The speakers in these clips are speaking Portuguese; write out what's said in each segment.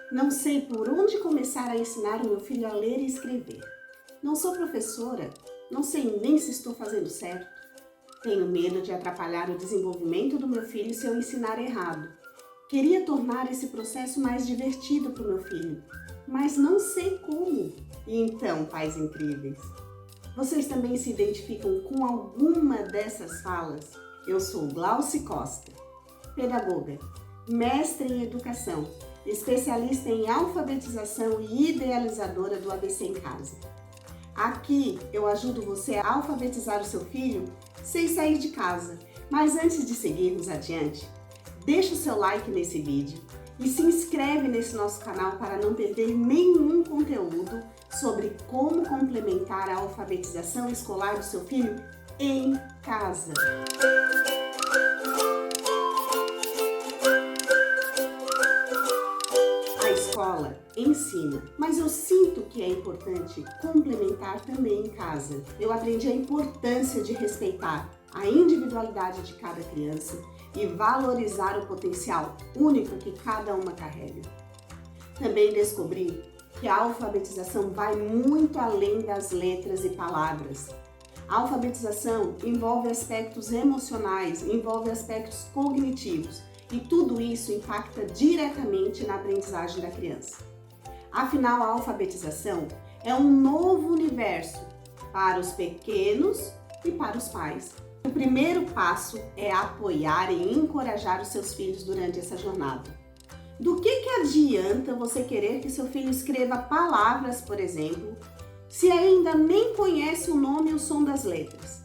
Não sei por onde começar a ensinar o meu filho a ler e escrever. Não sou professora, não sei nem se estou fazendo certo. Tenho medo de atrapalhar o desenvolvimento do meu filho se eu ensinar errado. Queria tornar esse processo mais divertido para o meu filho, mas não sei como. E então, pais incríveis, vocês também se identificam com alguma dessas falas? Eu sou Glauci Costa, pedagoga, mestre em educação, especialista em alfabetização e idealizadora do ABC em Casa. Aqui eu ajudo você a alfabetizar o seu filho sem sair de casa. Mas antes de seguirmos adiante, deixa o seu like nesse vídeo e se inscreve nesse nosso canal para não perder nenhum conteúdo sobre como complementar a alfabetização escolar do seu filho em casa. A escola ensina, mas eu sinto que é importante complementar também em casa. Eu aprendi a importância de respeitar a individualidade de cada criança e valorizar o potencial único que cada uma carrega. Também descobri que a alfabetização vai muito além das letras e palavras. A alfabetização envolve aspectos emocionais, envolve aspectos cognitivos e tudo isso impacta diretamente na aprendizagem da criança. Afinal, a alfabetização é um novo universo para os pequenos e para os pais. O primeiro passo é apoiar e encorajar os seus filhos durante essa jornada. Do que adianta você querer que seu filho escreva palavras, por exemplo, se ainda nem conhece o nome e o som das letras?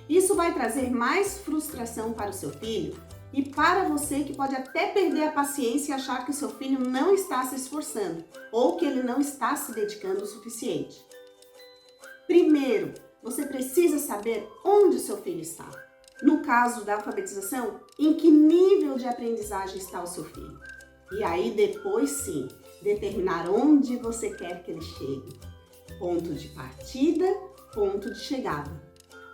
Isso vai trazer mais frustração para o seu filho e para você, que pode até perder a paciência e achar que o seu filho não está se esforçando ou que ele não está se dedicando o suficiente. Primeiro, você precisa saber onde o seu filho está. No caso da alfabetização, em que nível de aprendizagem está o seu filho. E aí depois sim, determinar onde você quer que ele chegue. Ponto de partida, ponto de chegada.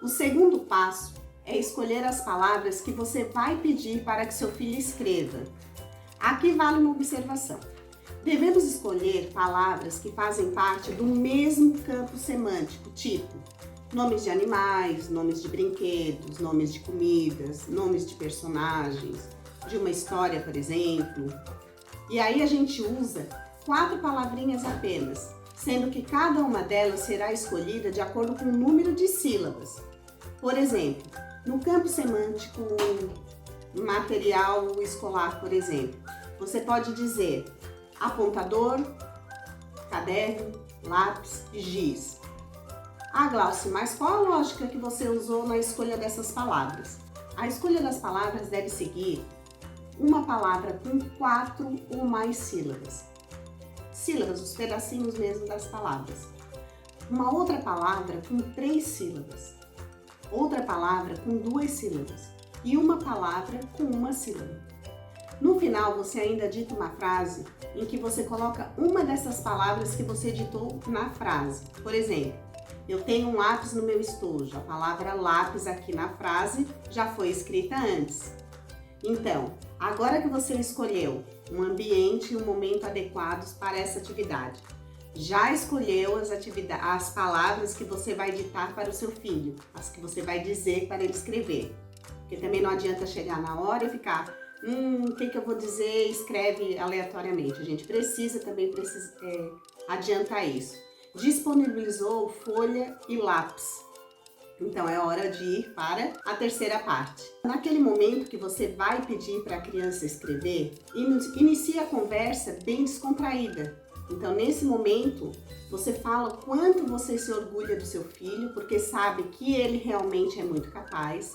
O segundo passo é escolher as palavras que você vai pedir para que seu filho escreva. Aqui vale uma observação. Devemos escolher palavras que fazem parte do mesmo campo semântico, tipo nomes de animais, nomes de brinquedos, nomes de comidas, nomes de personagens, de uma história, por exemplo. E aí a gente usa 4 palavrinhas apenas, sendo que cada uma delas será escolhida de acordo com o número de sílabas. Por exemplo, no campo semântico material escolar, por exemplo, você pode dizer apontador, caderno, lápis e giz. Ah, Glauci, mas qual a lógica que você usou na escolha dessas palavras? A escolha das palavras deve seguir uma palavra com 4 ou mais sílabas. Sílabas, os pedacinhos mesmo das palavras. Uma outra palavra com 3 sílabas. Outra palavra com 2 sílabas. E uma palavra com 1 sílaba. No final, você ainda dita uma frase em que você coloca uma dessas palavras que você ditou na frase. Por exemplo, eu tenho um lápis no meu estojo. A palavra lápis aqui na frase já foi escrita antes. Então, agora que você escolheu um ambiente e um momento adequados para essa atividade, já escolheu as palavras que você vai ditar para o seu filho, as que você vai dizer para ele escrever. Porque também não adianta chegar na hora e ficar, o que eu vou dizer, escreve aleatoriamente. A gente precisa também adiantar isso. Disponibilizou folha e lápis. Então é hora de ir para a terceira parte. Naquele momento que você vai pedir para a criança escrever, inicie a conversa bem descontraída. Então nesse momento você fala o quanto você se orgulha do seu filho, porque sabe que ele realmente é muito capaz,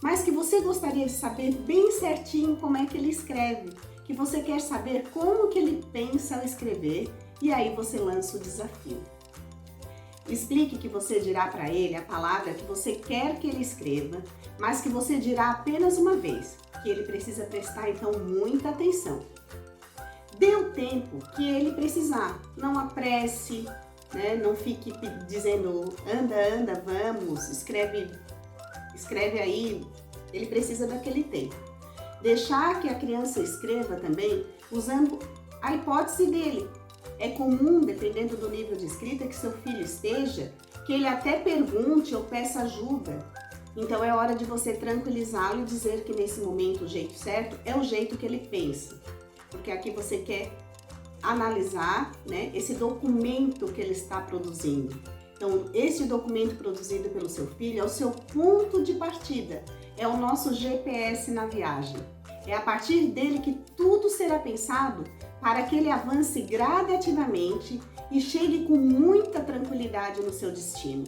mas que você gostaria de saber bem certinho como é que ele escreve, que você quer saber como que ele pensa ao escrever, e aí você lança o desafio. Explique que você dirá para ele a palavra que você quer que ele escreva, mas que você dirá apenas uma vez, que ele precisa prestar então muita atenção. Dê o tempo que ele precisar, não apresse, né? Não fique dizendo anda, vamos, escreve aí, ele precisa daquele tempo. Deixar que a criança escreva também usando a hipótese dele. É comum, dependendo do nível de escrita que seu filho esteja, que ele até pergunte ou peça ajuda. Então é hora de você tranquilizá-lo e dizer que nesse momento o jeito certo é o jeito que ele pensa. Porque aqui você quer analisar, né, esse documento que ele está produzindo. Então, esse documento produzido pelo seu filho é o seu ponto de partida, é o nosso GPS na viagem. É a partir dele que tudo será pensado para que ele avance gradativamente e chegue com muita tranquilidade no seu destino.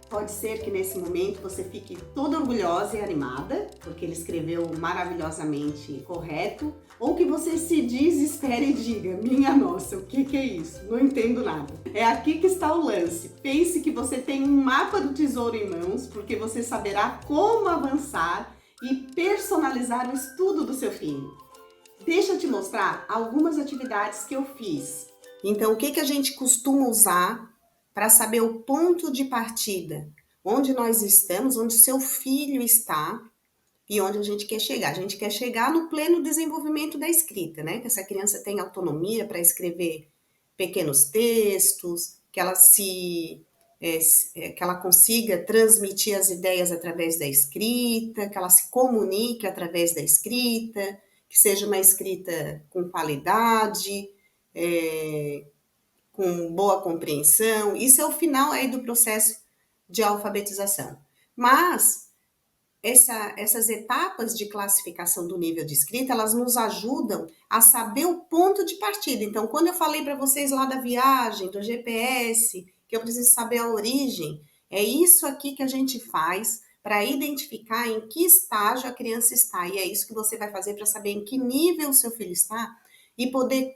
Pode ser que nesse momento você fique toda orgulhosa e animada, porque ele escreveu maravilhosamente correto, ou que você se desespere e diga, minha nossa, o que é isso? Não entendo nada. É aqui que está o lance. Pense que você tem um mapa do tesouro em mãos, porque você saberá como avançar e personalizar o estudo do seu filho. Deixa eu te mostrar algumas atividades que eu fiz. Então, o que a gente costuma usar para saber o ponto de partida, onde nós estamos, onde seu filho está e onde a gente quer chegar. A gente quer chegar no pleno desenvolvimento da escrita, né? Que essa criança tenha autonomia para escrever pequenos textos, que ela consiga transmitir as ideias através da escrita, que ela se comunique através da escrita, que seja uma escrita com qualidade, com boa compreensão. Isso é o final aí do processo de alfabetização. Mas essas etapas de classificação do nível de escrita, elas nos ajudam a saber o ponto de partida. Então, quando eu falei para vocês lá da viagem, do GPS, que eu preciso saber a origem, é isso aqui que a gente faz para identificar em que estágio a criança está. E é isso que você vai fazer para saber em que nível o seu filho está e poder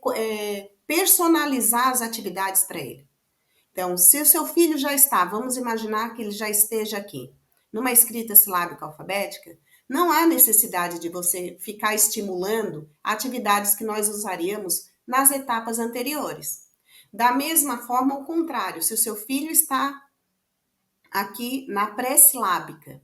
personalizar as atividades para ele. Então, se o seu filho já está, vamos imaginar que ele já esteja aqui, numa escrita silábica alfabética, não há necessidade de você ficar estimulando atividades que nós usaríamos nas etapas anteriores. Da mesma forma, ao contrário, se o seu filho está aqui na pré-silábica,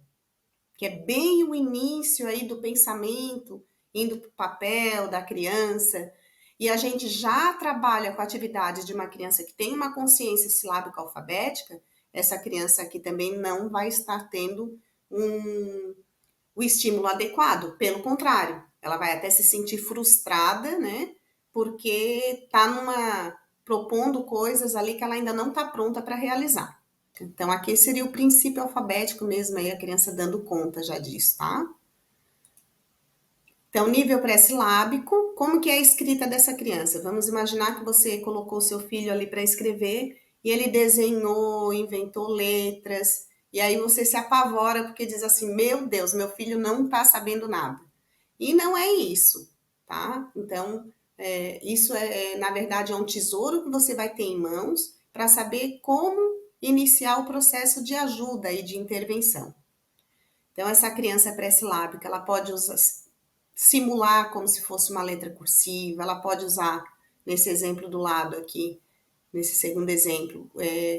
que é bem o início aí do pensamento, indo para o papel da criança, e a gente já trabalha com atividades de uma criança que tem uma consciência silábica alfabética, essa criança aqui também não vai estar tendo o estímulo adequado. Pelo contrário, ela vai até se sentir frustrada, né? Porque está propondo coisas ali que ela ainda não está pronta para realizar. Então, aqui seria o princípio alfabético mesmo, aí a criança dando conta já disso, tá? Então, nível pré-silábico, como que é a escrita dessa criança? Vamos imaginar que você colocou seu filho ali para escrever e ele desenhou, inventou letras, e aí você se apavora porque diz assim, meu Deus, meu filho não está sabendo nada. E não é isso, tá? Então, isso na verdade, é um tesouro que você vai ter em mãos para saber como iniciar o processo de ajuda e de intervenção. Então, essa criança pré-silábica, ela pode simular como se fosse uma letra cursiva, ela pode usar, nesse exemplo do lado aqui, nesse segundo exemplo,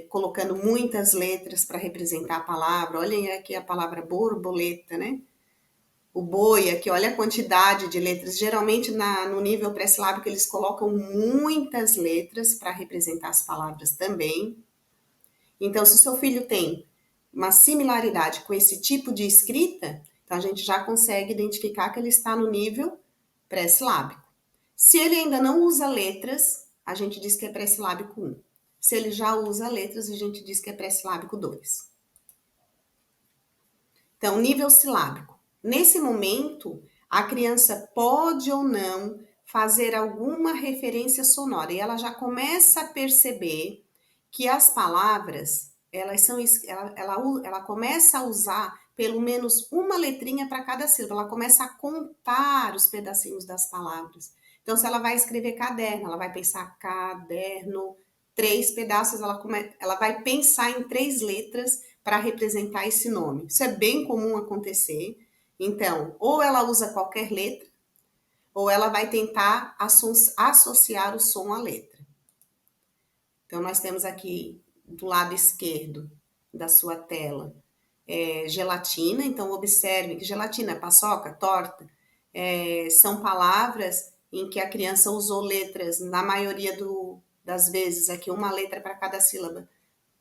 colocando muitas letras para representar a palavra. Olhem aqui a palavra borboleta, né? O boi aqui, olha a quantidade de letras. Geralmente, no nível pré-silábico, eles colocam muitas letras para representar as palavras também. Então, se o seu filho tem uma similaridade com esse tipo de escrita, então a gente já consegue identificar que ele está no nível pré-silábico. Se ele ainda não usa letras, a gente diz que é pré-silábico 1. Se ele já usa letras, a gente diz que é pré-silábico 2. Então, nível silábico. Nesse momento, a criança pode ou não fazer alguma referência sonora e ela já começa a perceber que as palavras, ela começa a usar pelo menos uma letrinha para cada sílaba, ela começa a contar os pedacinhos das palavras. Então, se ela vai escrever caderno, ela vai pensar caderno, 3 pedaços, ela vai pensar em 3 letras para representar esse nome. Isso é bem comum acontecer. Então, ou ela usa qualquer letra, ou ela vai tentar associar o som à letra. Então, nós temos aqui do lado esquerdo da sua tela gelatina. Então, observe que gelatina, paçoca, torta, são palavras em que a criança usou letras, na maioria das vezes, aqui uma letra para cada sílaba,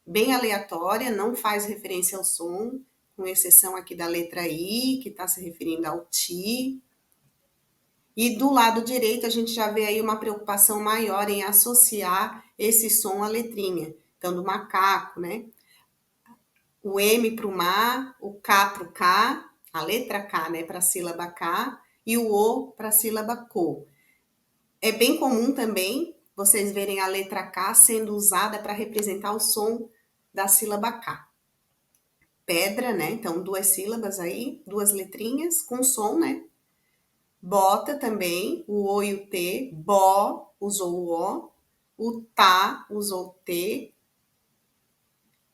bem aleatória, não faz referência ao som, com exceção aqui da letra I, que está se referindo ao ti. E do lado direito, a gente já vê aí uma preocupação maior em associar esse som à letrinha. Então, do macaco, né? O M para o ma, o K para o K, a letra K, né, para a sílaba K, e o O para a sílaba co. É bem comum também vocês verem a letra K sendo usada para representar o som da sílaba K. Pedra, né? Então, duas sílabas aí, duas letrinhas com som, né? Bota também, o O e o T. Bó, usou o O. O tá, usou o T.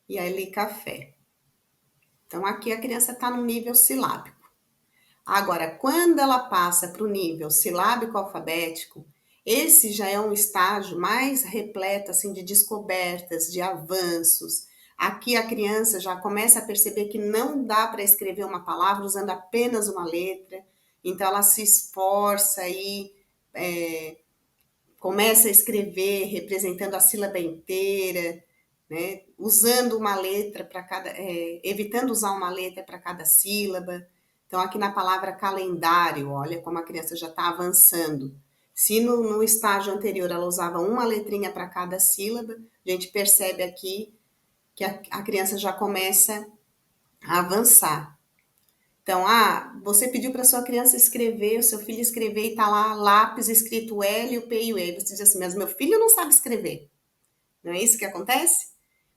E ali, café. Então, aqui a criança está no nível silábico. Agora, quando ela passa para o nível silábico alfabético, esse já é um estágio mais repleto assim, de descobertas, de avanços. Aqui a criança já começa a perceber que não dá para escrever uma palavra usando apenas uma letra. Então, ela se esforça e começa a escrever representando a sílaba inteira, né? Usando uma letra para cada, evitando usar uma letra para cada sílaba. Então, aqui na palavra calendário, olha como a criança já está avançando. Se no estágio anterior ela usava uma letrinha para cada sílaba, a gente percebe aqui que a criança já começa a avançar. Então, você pediu para sua criança escrever, o seu filho escrever e está lá lápis escrito L, o P e o E. Você diz assim, mas meu filho não sabe escrever. Não é isso que acontece?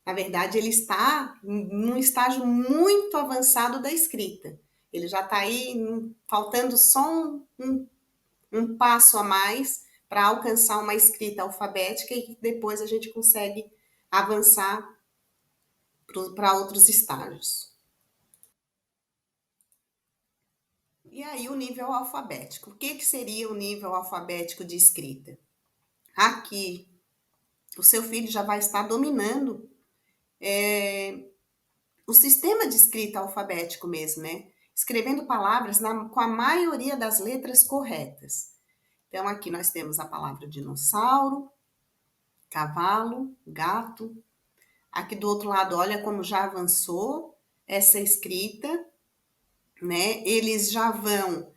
Na verdade, ele está num estágio muito avançado da escrita. Ele já está aí, faltando só um passo a mais para alcançar uma escrita alfabética e depois a gente consegue avançar para outros estágios. E aí o nível alfabético. O que seria o nível alfabético de escrita? Aqui, o seu filho já vai estar dominando o sistema de escrita alfabético mesmo, né? Escrevendo palavras com a maioria das letras corretas. Então, aqui nós temos a palavra dinossauro, cavalo, gato. Aqui do outro lado, olha como já avançou essa escrita, né? Eles já vão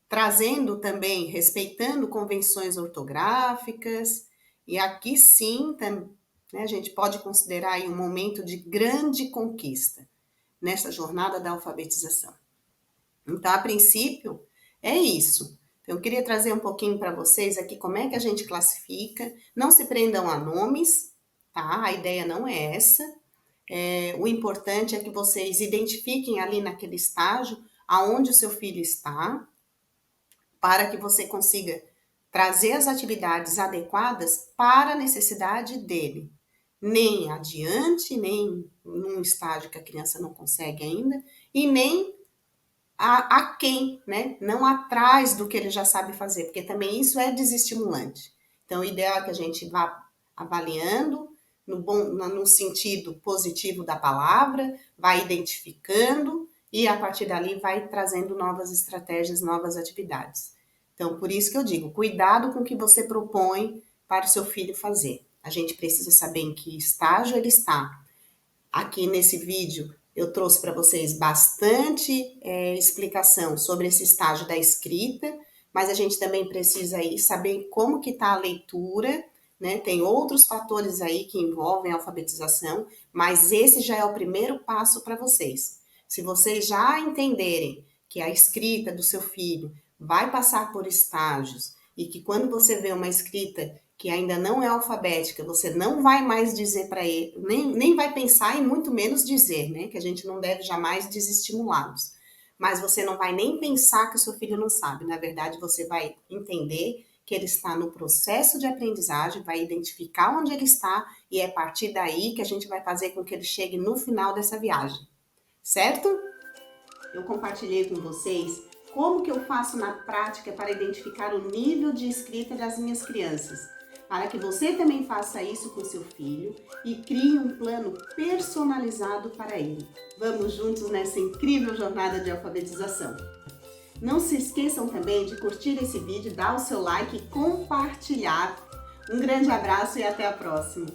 trazendo também, respeitando convenções ortográficas. E aqui sim, né, a gente pode considerar aí um momento de grande conquista nessa jornada da alfabetização. Então, a princípio, é isso. Então, eu queria trazer um pouquinho para vocês aqui como é que a gente classifica. Não se prendam a nomes, tá? A ideia não é essa. O importante é que vocês identifiquem ali naquele estágio aonde o seu filho está, para que você consiga trazer as atividades adequadas para a necessidade dele. Nem adiante, nem num estágio que a criança não consegue ainda, e nem aquém, né? Não atrás do que ele já sabe fazer, porque também isso é desestimulante. Então, o ideal é que a gente vá avaliando no sentido positivo da palavra, vai identificando e a partir dali vai trazendo novas estratégias, novas atividades. Então, por isso que eu digo, cuidado com o que você propõe para o seu filho fazer. A gente precisa saber em que estágio ele está. Aqui nesse vídeo eu trouxe para vocês bastante explicação sobre esse estágio da escrita, mas a gente também precisa aí saber como que está a leitura, né? Tem outros fatores aí que envolvem a alfabetização, mas esse já é o primeiro passo para vocês. Se vocês já entenderem que a escrita do seu filho vai passar por estágios e que quando você vê uma escrita que ainda não é alfabética, você não vai mais dizer para ele, nem vai pensar e muito menos dizer, né? Que a gente não deve jamais desestimulá-los. Mas você não vai nem pensar que o seu filho não sabe. Na verdade, você vai entender que ele está no processo de aprendizagem, vai identificar onde ele está e é a partir daí que a gente vai fazer com que ele chegue no final dessa viagem. Certo? Eu compartilhei com vocês como que eu faço na prática para identificar o nível de escrita das minhas crianças, para que você também faça isso com seu filho e crie um plano personalizado para ele. Vamos juntos nessa incrível jornada de alfabetização. Não se esqueçam também de curtir esse vídeo, dar o seu like e compartilhar. Um grande abraço e até a próxima!